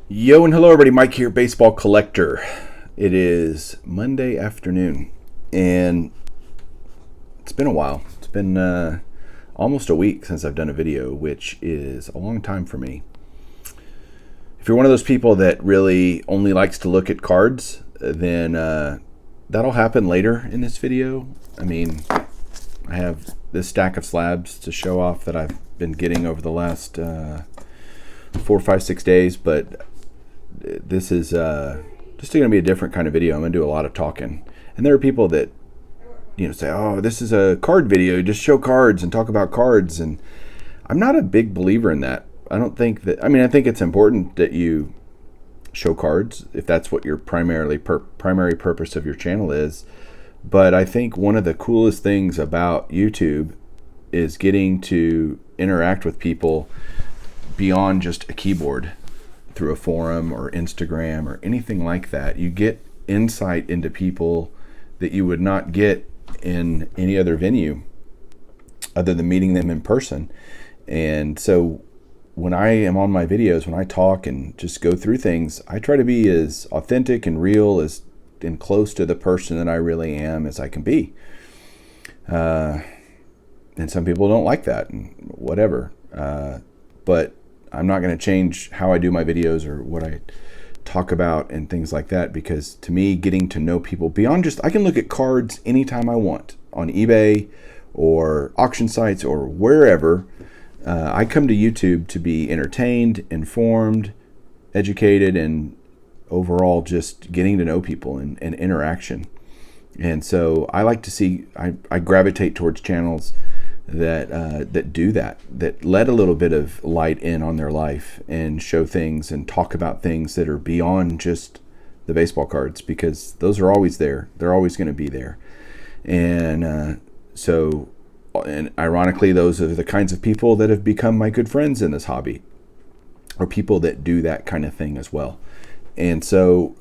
Yo and hello everybody, Mike here, Baseball Collector. It is Monday afternoon and it's been a while. It's been almost a week since I've done a video, which is a long time for me. If you're one of those people that really only likes to look at cards, then that'll happen later in this video. I mean, I have this stack of slabs to show off that I've been getting over the last 4, 5, 6 days, but this is just going to be a different kind of video. I'm going to do a lot of talking. And there are people that, say, oh, this is a card video. Just show cards and talk about cards. And I'm not a big believer in that. I don't think that, I think it's important that you show cards if that's what your primary purpose of your channel is. But I think one of the coolest things about YouTube is getting to interact with people beyond just a keyboard through a forum or Instagram or anything like that. You get insight into people that you would not get in any other venue other than meeting them in person. And so when I am on my videos, when I talk and just go through things, I try to be as authentic and real and close to the person that I really am as I can be. And some people don't like that and whatever. But I'm not going to change how I do my videos or what I talk about and things like that, because to me, getting to know people beyond just, I can look at cards anytime I want on eBay or auction sites or wherever. I come to YouTube to be entertained, informed, educated, and overall just getting to know people and interaction. And so I like to see, I gravitate towards channels that do that let a little bit of light in on their life and show things and talk about things that are beyond just the baseball cards, because those are always there. They're always going to be there. And and ironically, those are the kinds of people that have become my good friends in this hobby, or people that do that kind of thing as well. And so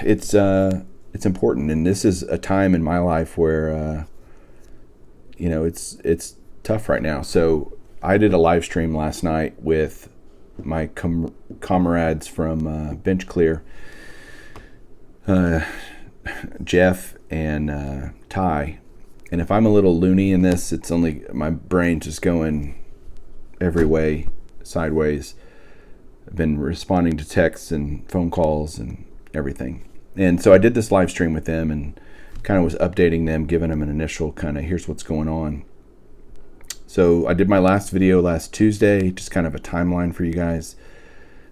it's important. And this is a time in my life where it's tough right now. So I did a live stream last night with my comrades from Bench Clear, Jeff and Ty. And if I'm a little loony in this, it's only my brain just going every way, sideways. I've been responding to texts and phone calls and everything. And so I did this live stream with them and kind of was updating them, giving them an initial kind of here's what's going on. So I did my last video last Tuesday, just kind of a timeline for you guys.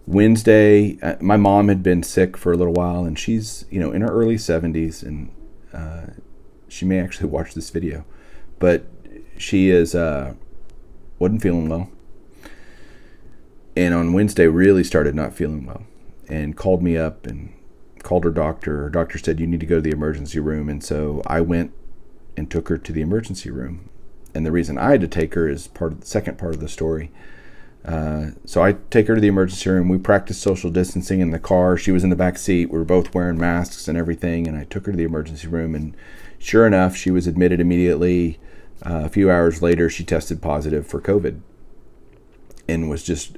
Wednesday, my mom had been sick for a little while, and she's in her early 70s, and she may actually watch this video, but she wasn't feeling well, and on Wednesday really started not feeling well, and called me up and called her doctor. Her doctor said, you need to go to the emergency room. And so I went and took her to the emergency room. And the reason I had to take her is part of the second part of the story. So I take her to the emergency room. We practiced social distancing in the car. She was in the back seat. We were both wearing masks and everything. And I took her to the emergency room. And sure enough, she was admitted immediately. A few hours later, she tested positive for COVID and was just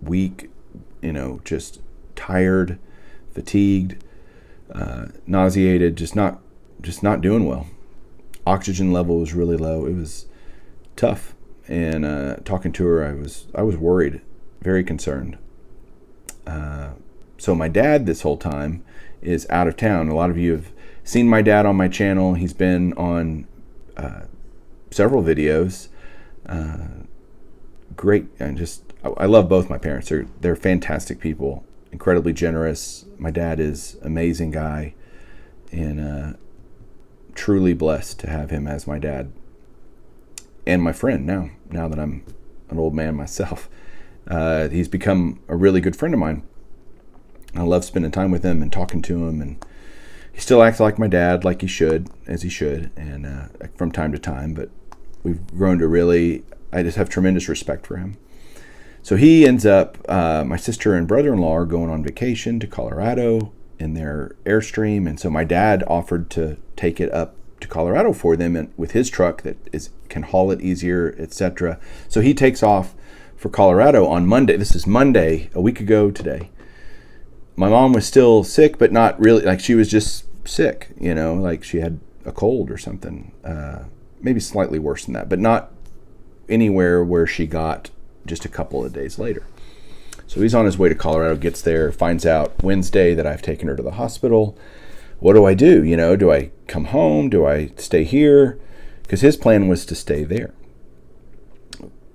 weak, just tired, fatigued, nauseated, just not doing well. Oxygen level was really low. It was tough. And talking to her, I was worried, very concerned. So my dad this whole time is out of town. A lot of you have seen my dad on my channel. He's been on several videos. Great. And I love both my parents. They're fantastic people. Incredibly generous. My dad is an amazing guy, and truly blessed to have him as my dad and my friend now that I'm an old man myself. He's become a really good friend of mine. I love spending time with him and talking to him, and he still acts like my dad, like he should, and from time to time, but we've grown to I just have tremendous respect for him. So he ends up, my sister and brother-in-law are going on vacation to Colorado in their Airstream. And so my dad offered to take it up to Colorado for them with his truck that can haul it easier, etc. So he takes off for Colorado on Monday. This is Monday, a week ago today. My mom was still sick, but not really. Like, she was just sick, like she had a cold or something. Maybe slightly worse than that, but not anywhere where she got just a couple of days later. So he's on his way to Colorado, gets there, finds out Wednesday that I've taken her to the hospital. What do I do? Do I come home? Do I stay here? Because his plan was to stay there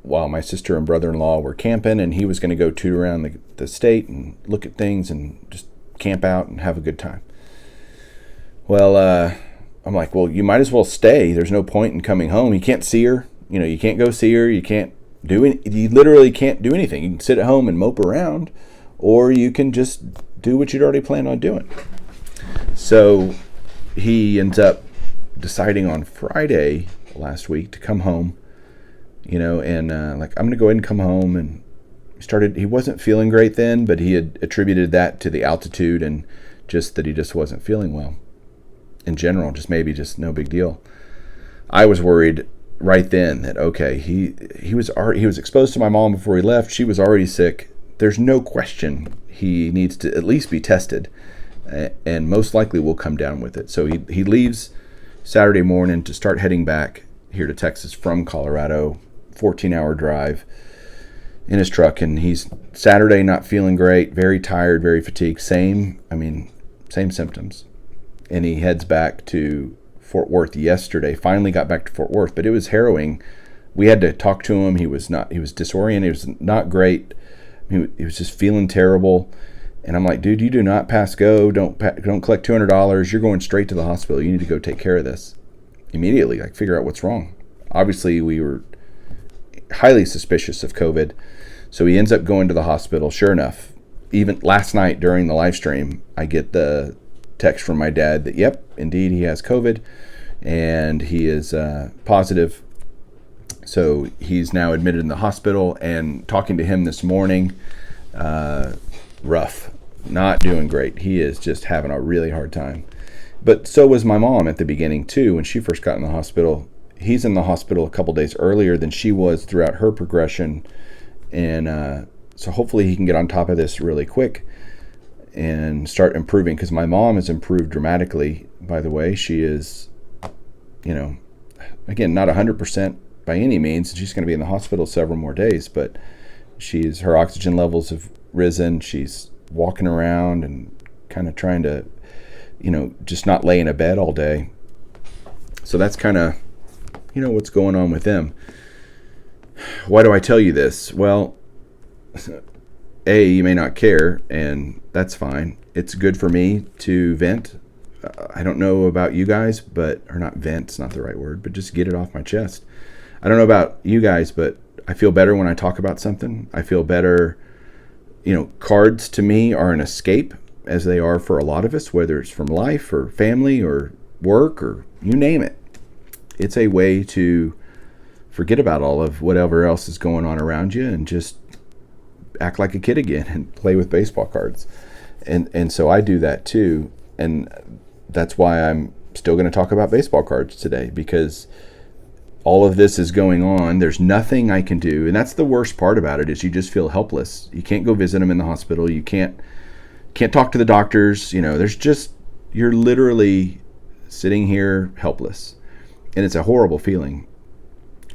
while my sister and brother-in-law were camping, and he was going to go toot around the state and look at things and just camp out and have a good time. Well, I'm like, well, you might as well stay. There's no point in coming home. You can't see her. You can't go see her. You can't you literally can't do anything. You can sit at home and mope around, or you can just do what you'd already planned on doing. So he ends up deciding on Friday last week to come home, and I'm going to go ahead and come home. And he wasn't feeling great then, but he had attributed that to the altitude and just that he just wasn't feeling well in general, just no big deal. I was worried right then that, okay, he was exposed to my mom before he left. She was already sick. There's no question he needs to at least be tested, and most likely will come down with it. So he leaves Saturday morning to start heading back here to Texas from Colorado, 14-hour drive in his truck. And he's Saturday not feeling great, very tired, very fatigued, same symptoms. And he heads back to Fort Worth yesterday. Finally got back to Fort Worth, but it was harrowing. We had to talk to him. He was disoriented. He was not great. He was just feeling terrible. And I'm like, dude, you do not pass go. Don't collect $200. You're going straight to the hospital. You need to go take care of this immediately. Like, figure out what's wrong. Obviously, we were highly suspicious of COVID. So he ends up going to the hospital. Sure enough, even last night during the live stream, I get the text from my dad that, yep, indeed, he has COVID, and he is positive. So he's now admitted in the hospital, and talking to him this morning, rough, not doing great. He is just having a really hard time. But so was my mom at the beginning too. When she first got in the hospital, he's in the hospital a couple days earlier than she was throughout her progression. And so hopefully he can get on top of this really quick and start improving, because my mom has improved dramatically, by the way. She is, again, not 100% by any means. She's going to be in the hospital several more days, but her oxygen levels have risen. She's walking around and kind of trying to, just not lay in a bed all day. So that's kind of, what's going on with them. Why do I tell you this? Well, you may not care, and that's fine. It's good for me to vent. I don't know about you guys, or not vent, it's not the right word, but just get it off my chest. I don't know about you guys, but I feel better when I talk about something. I feel better. Cards to me are an escape, as they are for a lot of us, whether it's from life or family or work or you name it. It's a way to forget about all of whatever else is going on around you and just act like a kid again and play with baseball cards. And so I do that too. And that's why I'm still going to talk about baseball cards today, because all of this is going on. There's nothing I can do. And that's the worst part about it, is you just feel helpless. You can't go visit them in the hospital. You can't talk to the doctors. You're literally sitting here helpless. And it's a horrible feeling.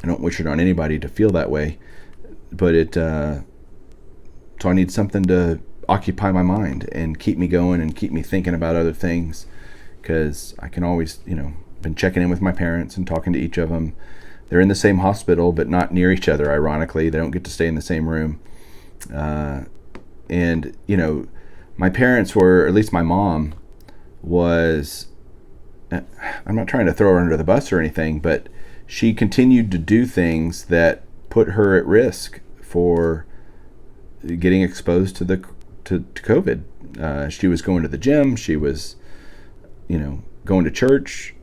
I don't wish it on anybody to feel that way, but so I need something to occupy my mind and keep me going and keep me thinking about other things, because I can always, been checking in with my parents and talking to each of them. They're in the same hospital, but not near each other, ironically. They don't get to stay in the same room. And, my parents were, or at least my mom was, I'm not trying to throw her under the bus or anything, but she continued to do things that put her at risk for getting exposed to COVID. She was going to the gym. She was, going to church,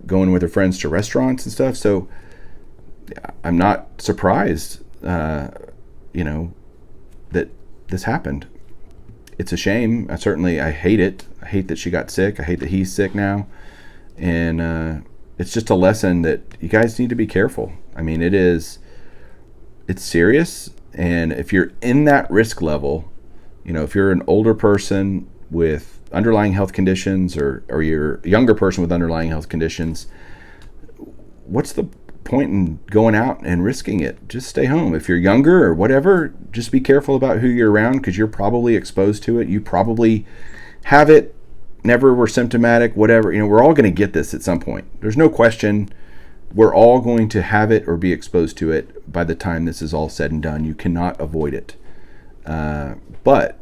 going with her friends to restaurants and stuff. So I'm not surprised, that this happened. It's a shame. I hate it. I hate that she got sick. I hate that he's sick now. And it's just a lesson that you guys need to be careful. I mean, it is it's serious. And if you're in that risk level, if you're an older person with underlying health conditions or you're a younger person with underlying health conditions, what's the point in going out and risking it? Just stay home. If you're younger or whatever, just be careful about who you're around, because you're probably exposed to it. You probably have it, never were symptomatic, whatever. We're all going to get this at some point. There's no question. We're all going to have it or be exposed to it by the time this is all said and done. You cannot avoid it. But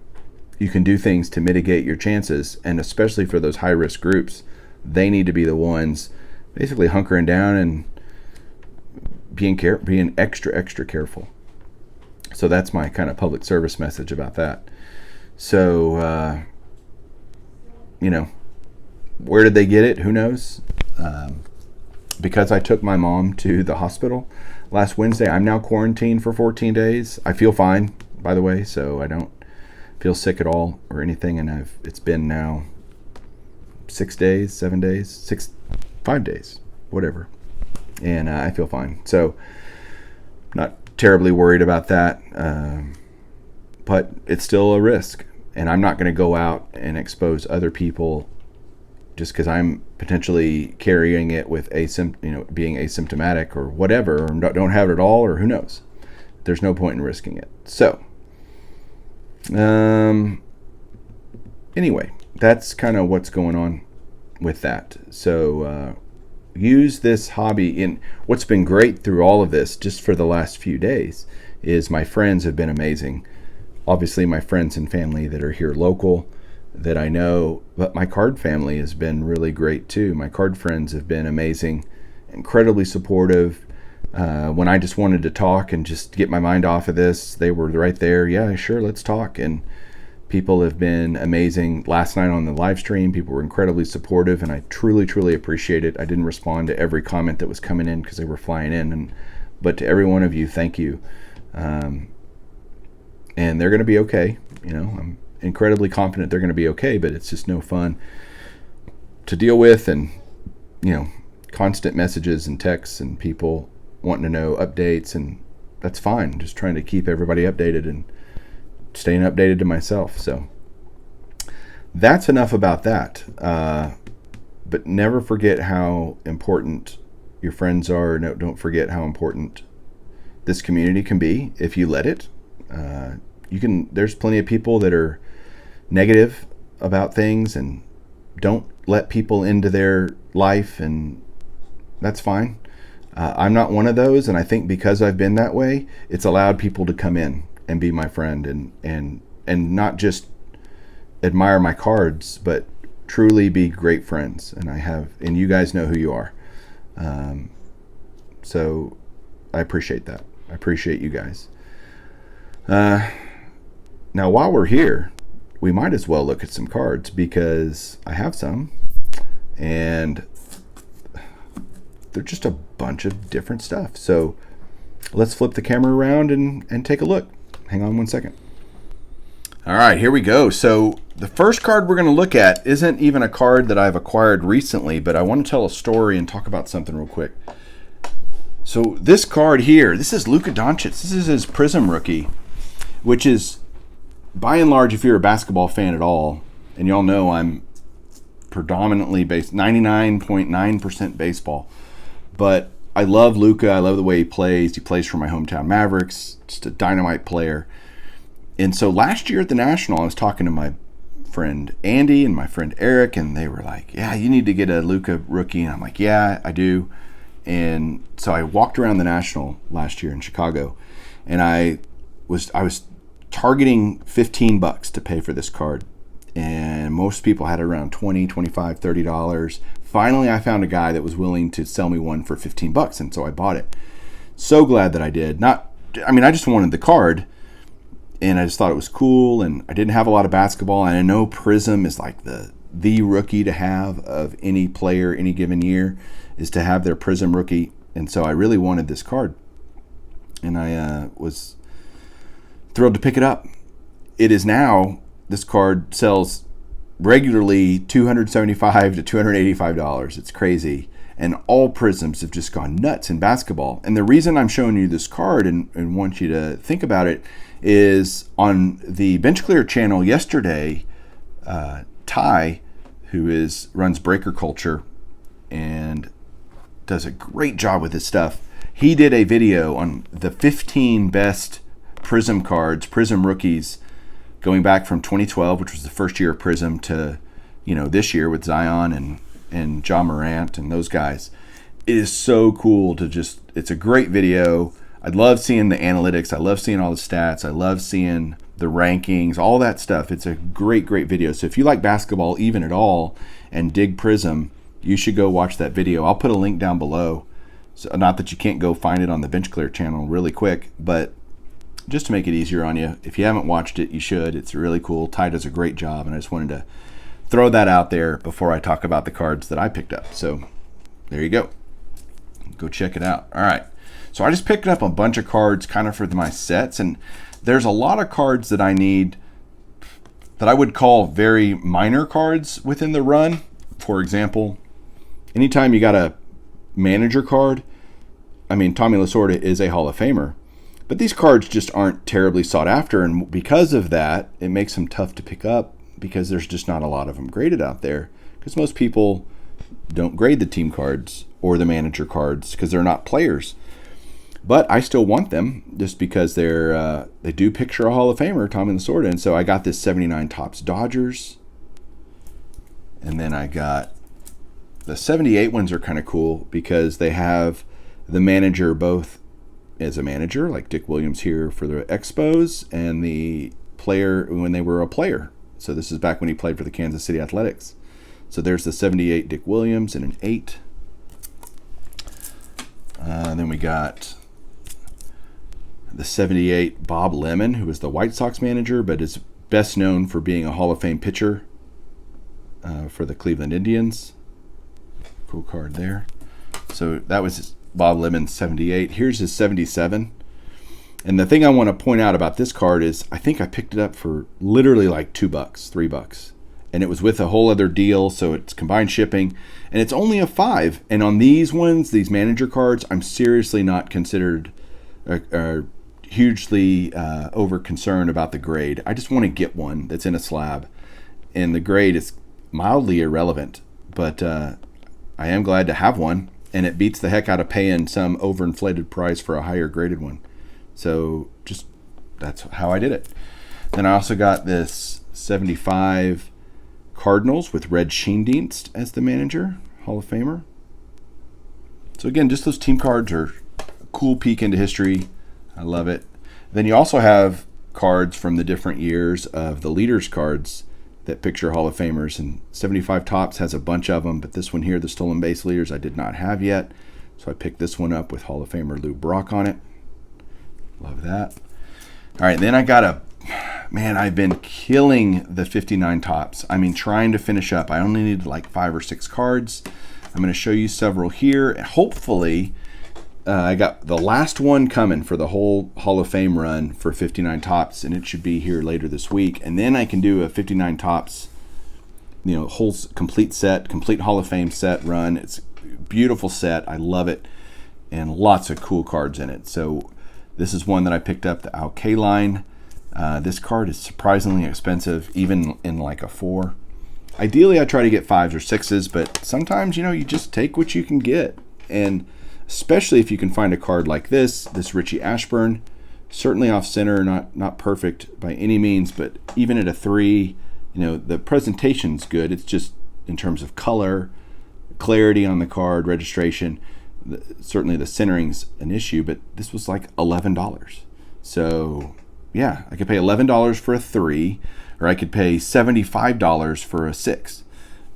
you can do things to mitigate your chances, and especially for those high-risk groups, they need to be the ones basically hunkering down and being extra careful. So that's my kind of public service message about that. So, where did they get it? Who knows? Because I took my mom to the hospital last Wednesday, I'm now quarantined for 14 days. I feel fine, by the way, so I don't feel sick at all or anything. And it's been now 5 days, whatever. And I feel fine. So not terribly worried about that. But it's still a risk. And I'm not going to go out and expose other people just because I'm potentially carrying it with being asymptomatic or whatever, or don't have it at all, or who knows. There's no point in risking it. So, anyway, that's kind of what's going on with that. So, use this hobby. In what's been great through all of this, just for the last few days, is my friends have been amazing. Obviously, my friends and family that are here local, that I know, but my card family has been really great too. My card friends have been amazing, incredibly supportive. When I just wanted to talk and just get my mind off of this, they were right there. Yeah, sure, let's talk. And people have been amazing. Last night on the live stream, people were incredibly supportive, and I truly appreciate it. I didn't respond to every comment that was coming in because they were flying in, but to every one of you, thank you. And they're going to be okay. I'm incredibly confident they're going to be okay, but it's just no fun to deal with, and constant messages and texts and people wanting to know updates, and that's fine. Just trying to keep everybody updated and staying updated to myself. So that's enough about that. But never forget how important your friends are. No, don't forget how important this community can be if you let it. There's plenty of people that are negative about things and don't let people into their life, and that's fine. I'm not one of those, and I think because I've been that way, it's allowed people to come in and be my friend and not just admire my cards, but truly be great friends. And you guys know who you are. So I appreciate that. I appreciate you guys. Now, while we're here, we might as well look at some cards, because I have some, and they're just a bunch of different stuff. So let's flip the camera around and take a look. Hang on one second. All right, here we go. So the first card we're going to look at isn't even a card that I've acquired recently, but I want to tell a story and talk about something real quick. So this card here, this is Luka Doncic. This is his Prism rookie, which is, by and large, if you're a basketball fan at all, and y'all know I'm predominantly 99.9% baseball, but I love Luka. I love the way he plays. He plays for my hometown Mavericks. Just a dynamite player. And so last year at the National, I was talking to my friend Andy and my friend Eric, and they were like, yeah, you need to get a Luka rookie. And I'm like, yeah, I do. And so I walked around the National last year in Chicago, and I was targeting $15 to pay for this card, and most people had it around $20, $25, $30. Finally, I found a guy that was willing to sell me one for $15, and so I bought it. So glad that I did. I just wanted the card, and I just thought it was cool, and I didn't have a lot of basketball, and I know Prism is like the rookie to have of any player any given year, is to have their Prism rookie, and so I really wanted this card, and I was thrilled to pick it up. It is now, this card sells regularly $275 to $285. It's crazy. and all prisms have just gone nuts in basketball. And the reason I'm showing you this card and want you to think about it is on the Bench Clear channel yesterday, Ty, who runs Breaker Culture and does a great job with his stuff, he did a video on the 15 best Prism cards, Prism rookies, going back from 2012, which was the first year of Prism, to this year with Zion and Ja Morant and those guys. It is so cool it's a great video. I love seeing the analytics. I love seeing all the stats. I love seeing the rankings, all that stuff. It's a great video. So if you like basketball even at all and dig Prism, you should go watch that video. I'll put a link down below. So not that you can't go find it on the Bench Clear channel really quick, but just to make it easier on you. If you haven't watched it, you should. It's really cool. Ty does a great job, and I just wanted to throw that out there before I talk about the cards that I picked up. So there you go. Go check it out. All right. So I just picked up a bunch of cards kind of for my sets, and there's a lot of cards that I need that I would call very minor cards within the run. For example, anytime you got a manager card, Tommy Lasorda is a Hall of Famer, but these cards just aren't terribly sought after, and because of that, it makes them tough to pick up because there's just not a lot of them graded out there, because most people don't grade the team cards or the manager cards because they're not players. But I still want them just because they do picture a Hall of Famer, Tommy Lasorda. And so I got this 79 Topps Dodgers. And then I got the 78 ones are kind of cool because they have the manager both as a manager, like Dick Williams here for the Expos, and the player when they were a player. So this is back when he played for the Kansas City Athletics. So there's the 78 Dick Williams and an 8. Then we got the 78 Bob Lemon, who was the White Sox manager, but is best known for being a Hall of Fame pitcher for the Cleveland Indians. Cool card there. So that was Bob Lemon's 78. Here's his 77. And the thing I want to point out about this card is I think I picked it up for literally like $2, $3. And it was with a whole other deal, so it's combined shipping. And it's only a 5. And on these ones, these manager cards, I'm seriously not considered hugely over concerned about the grade. I just want to get one that's in a slab. And the grade is mildly irrelevant. But I am glad to have one. And it beats the heck out of paying some overinflated price for a higher graded one. So just that's how I did it. Then I also got this 75 Cardinals with Red Schoendienst as the manager, Hall of Famer. So again, just those team cards are a cool peek into history. I love it. Then you also have cards from the different years of the leaders cards that picture Hall of Famers, and 75 Topps has a bunch of them, but this one here, the stolen base leaders, I did not have yet. So I picked this one up with Hall of Famer Lou Brock on it. Love that. All right, then I got I've been killing the 59 Topps. Trying to finish up. I only need like 5 or 6 cards. I'm going to show you several here. And hopefully, I got the last one coming for the whole Hall of Fame run for 59 Topps, and it should be here later this week. And then I can do a 59 Topps, whole complete set, complete Hall of Fame set run. It's a beautiful set. I love it, and lots of cool cards in it. So this is one that I picked up, the Kaline. This card is surprisingly expensive, even in like a 4. Ideally, I try to get 5s or 6s, but sometimes, you just take what you can get. And especially if you can find a card like this Richie Ashburn, certainly off center, not perfect by any means, but even at a 3, the presentation's good. It's just in terms of color, clarity on the card, registration, certainly the centering's an issue, but this was like $11. So yeah, I could pay $11 for a 3, or I could pay $75 for a 6.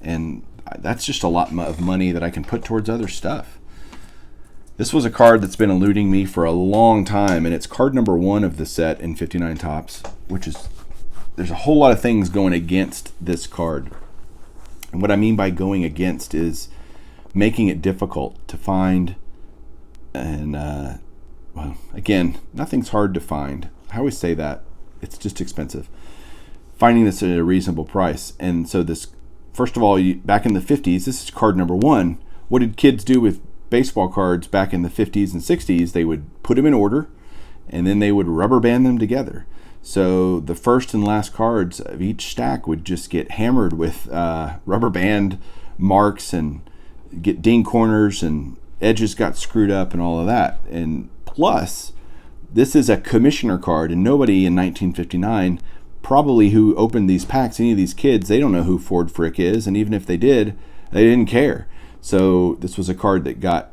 And that's just a lot of money that I can put towards other stuff. This was a card that's been eluding me for a long time, and it's card number 1 of the set in 59 Topps, which is, there's a whole lot of things going against this card. And what I mean by going against is making it difficult to find. And, well, again, nothing's hard to find. I always say that. It's just expensive. Finding this at a reasonable price. And so this, first of all, back in the 50s, this is card number 1, what did kids do with baseball cards back in the 50s and 60s? They would put them in order, and then they would rubber band them together. So the first and last cards of each stack would just get hammered with rubber band marks and get ding corners, and edges got screwed up and all of that. And plus, this is a commissioner card, and nobody in 1959 probably who opened these packs, any of these kids, they don't know who Ford Frick is, and even if they did, they didn't care. So this was a card that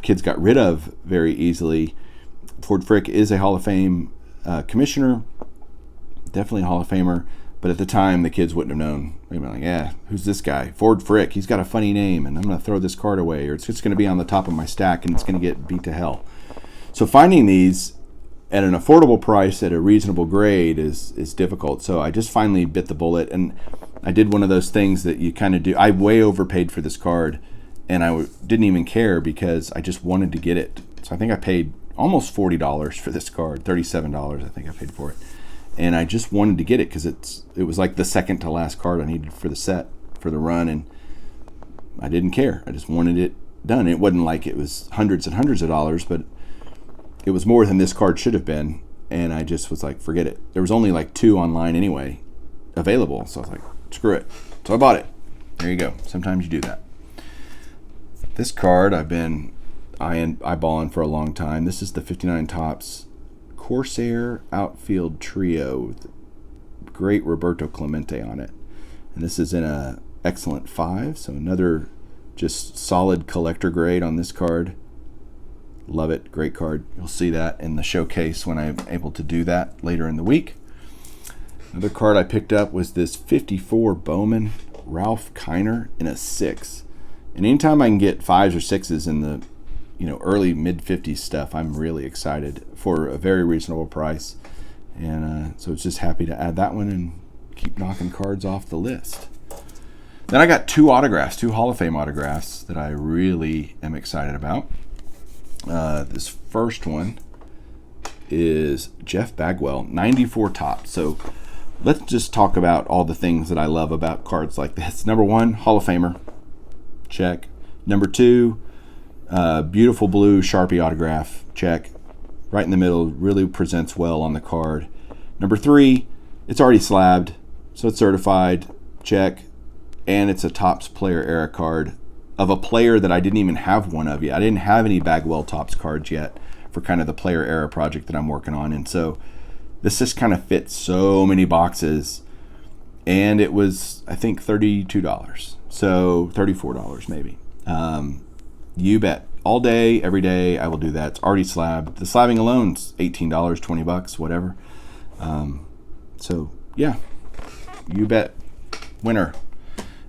kids got rid of very easily. Ford Frick is a Hall of Fame commissioner, definitely a Hall of Famer, but at the time the kids wouldn't have known. They'd be like, yeah, who's this guy? Ford Frick, he's got a funny name, and I'm going to throw this card away, or it's just going to be on the top of my stack and it's going to get beat to hell. So finding these at an affordable price at a reasonable grade is difficult. So I just finally bit the bullet, and I did one of those things that you kind of do. I way overpaid for this card, and I didn't even care because I just wanted to get it. So I think I paid almost $40 for this card, $37 I think I paid for it. And I just wanted to get it because it was like the second to last card I needed for the set, for the run, and I didn't care. I just wanted it done. It wasn't like it was hundreds and hundreds of dollars, but it was more than this card should have been, and I just was like, forget it. There was only like 2 online anyway available, so I was like, screw it. So I bought it. There you go. Sometimes you do that. This card I've been eyeballing for a long time. This is the 59 Topps Corsair Outfield Trio with great Roberto Clemente on it. And this is in a excellent 5, so another just solid collector grade on this card. Love it. Great card. You'll see that in the showcase when I'm able to do that later in the week. Another card I picked up was this 54 Bowman Ralph Kiner in a 6. And anytime I can get 5s or 6s in the early mid-50s stuff, I'm really excited for a very reasonable price. And so it's just happy to add that one and keep knocking cards off the list. Then I got 2 Hall of Fame autographs that I really am excited about. This first one is Jeff Bagwell, 94 Topps. So let's just talk about all the things that I love about cards like this. Number 1, Hall of Famer. Check. Number 2, beautiful blue Sharpie autograph. Check. Right in the middle, really presents well on the card. Number 3, it's already slabbed, so it's certified. Check. And it's a Topps Player Era card of a player that I didn't even have one of yet. I didn't have any Bagwell Topps cards yet for kind of the Player Era project that I'm working on. And so this just kind of fits so many boxes. And it was, I think, $32. So $34 maybe. You bet. All day, every day, I will do that. It's already slabbed. The slabbing alone's $18, $20, whatever. So, yeah. You bet. Winner.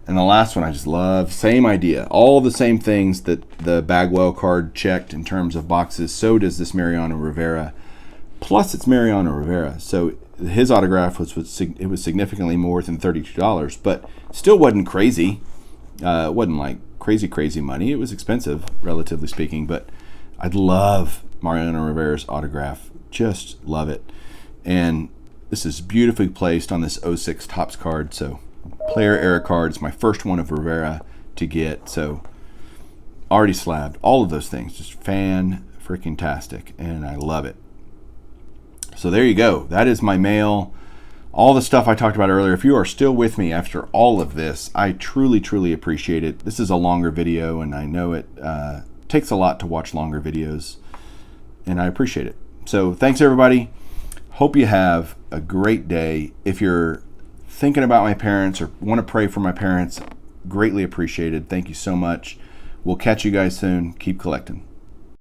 And the last one I just love, same idea. All the same things that the Bagwell card checked in terms of boxes, so does this Mariano Rivera. Plus it's Mariano Rivera. So his autograph was significantly more than $32, but still wasn't crazy. It wasn't like crazy money. It was expensive, relatively speaking, but I'd love Mariano Rivera's autograph. Just love it. And this is beautifully placed on this 06 Topps card, so Player Era card. It's my first one of Rivera to get, so already slabbed. All of those things, just fan-freaking-tastic, and I love it. So there you go. That is my mail. All the stuff I talked about earlier. If you are still with me after all of this, I truly appreciate it. This is a longer video, and I know it takes a lot to watch longer videos, and I appreciate it. So thanks, everybody. Hope you have a great day. If you're thinking about my parents or want to pray for my parents, greatly appreciated. Thank you so much. We'll catch you guys soon. Keep collecting.